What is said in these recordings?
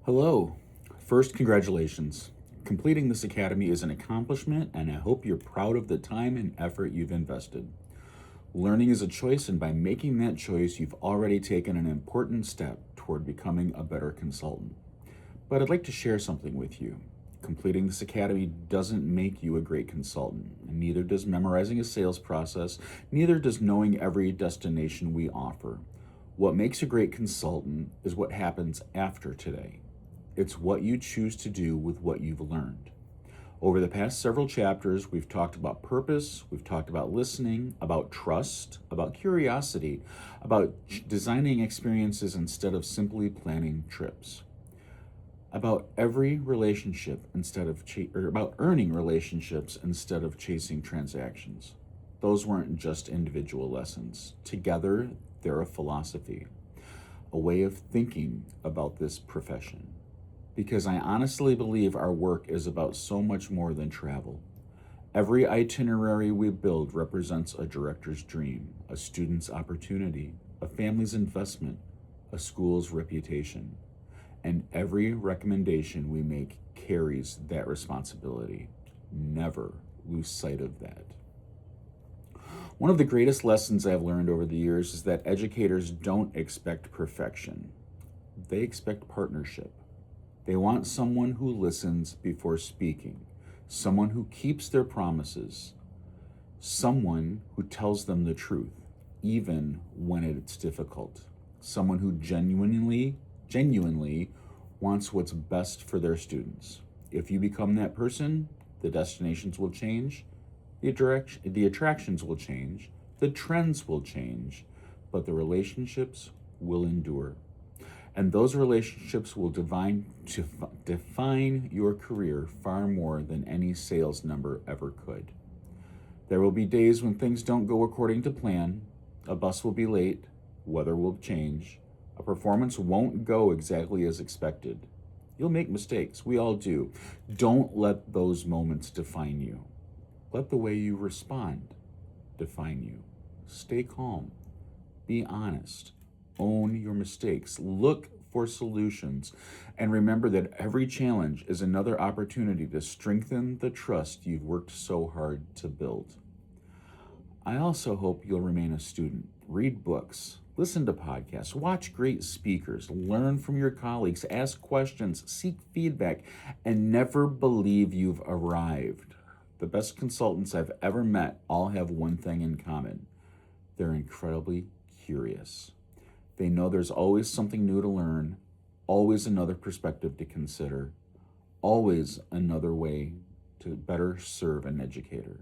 Hello. First, congratulations. Completing this academy is an accomplishment, and I hope you're proud of the time and effort you've invested. Learning is a choice, and by making that choice, you've already taken an important step toward becoming a better consultant. But I'd like to share something with you. Completing this academy doesn't make you a great consultant, and neither does memorizing a sales process, neither does knowing every destination we offer. What makes a great consultant is what happens after today. It's what you choose to do with what you've learned. Over the past several chapters, we've talked about purpose, we've talked about listening, about trust, about curiosity, about designing experiences instead of simply planning trips, about every relationship about earning relationships instead of chasing transactions. Those weren't just individual lessons. Together, they're a philosophy, a way of thinking about this profession. Because I honestly believe our work is about so much more than travel. Every itinerary we build represents a director's dream, a student's opportunity, a family's investment, a school's reputation. And every recommendation we make carries that responsibility. Never lose sight of that. One of the greatest lessons I've learned over the years is that educators don't expect perfection. They expect partnership. They want someone who listens before speaking, someone who keeps their promises, someone who tells them the truth, even when it's difficult, someone who genuinely wants what's best for their students. If you become that person, the destinations will change, the attractions will change, the trends will change, but the relationships will endure. And those relationships will define your career far more than any sales number ever could. There will be days when things don't go according to plan, a bus will be late, weather will change, a performance won't go exactly as expected. You'll make mistakes, we all do. Don't let those moments define you. Let the way you respond define you. Stay calm, be honest. Own your mistakes. Look for solutions. And remember that every challenge is another opportunity to strengthen the trust you've worked so hard to build. I also hope you'll remain a student. Read books, listen to podcasts, watch great speakers, learn from your colleagues, ask questions, seek feedback, and never believe you've arrived. The best consultants I've ever met all have one thing in common. They're incredibly curious. They know there's always something new to learn, always another perspective to consider, always another way to better serve an educator.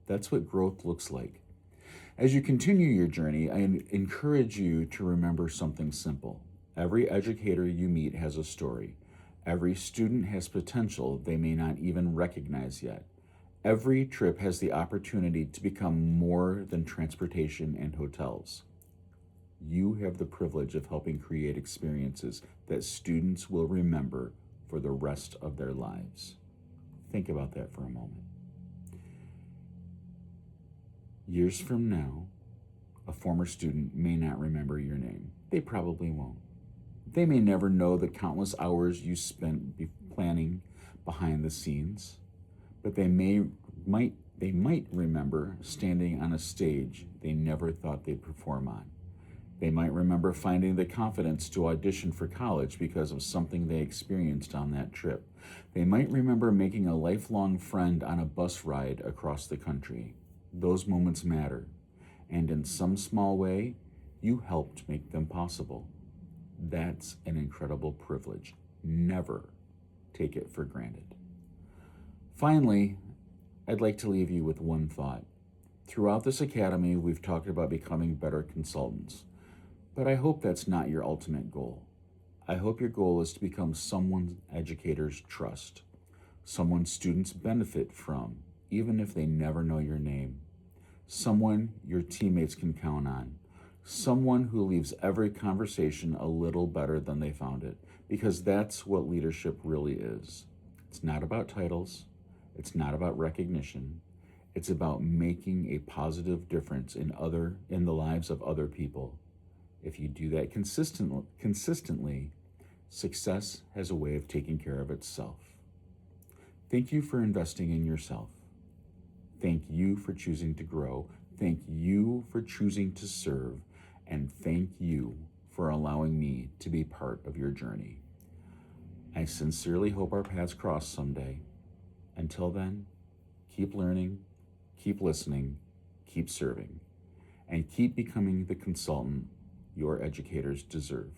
That's what growth looks like. As you continue your journey, I encourage you to remember something simple. Every educator you meet has a story. Every student has potential they may not even recognize yet. Every trip has the opportunity to become more than transportation and hotels. You have the privilege of helping create experiences that students will remember for the rest of their lives. Think about that for a moment. Years from now, a former student may not remember your name. They probably won't. They may never know the countless hours you spent planning behind the scenes, but they might remember standing on a stage they never thought they'd perform on. They might remember finding the confidence to audition for college because of something they experienced on that trip. They might remember making a lifelong friend on a bus ride across the country. Those moments matter, and in some small way, you helped make them possible. That's an incredible privilege. Never take it for granted. Finally, I'd like to leave you with one thought. Throughout this academy, we've talked about becoming better consultants. But I hope that's not your ultimate goal. I hope your goal is to become someone educators trust, someone students benefit from, even if they never know your name, someone your teammates can count on, someone who leaves every conversation a little better than they found it, because that's what leadership really is. It's not about titles, it's not about recognition, it's about making a positive difference in the lives of other people. If you do that consistently, Success has a way of taking care of itself. Thank you for investing in yourself. Thank you for choosing to grow. Thank you for choosing to serve. And thank you for allowing me to be part of your journey. I sincerely hope our paths cross someday. Until then, keep learning, keep listening, keep serving, and keep becoming the consultant your educators deserve.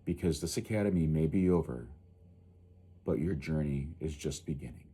Because this academy may be over, but your journey is just beginning.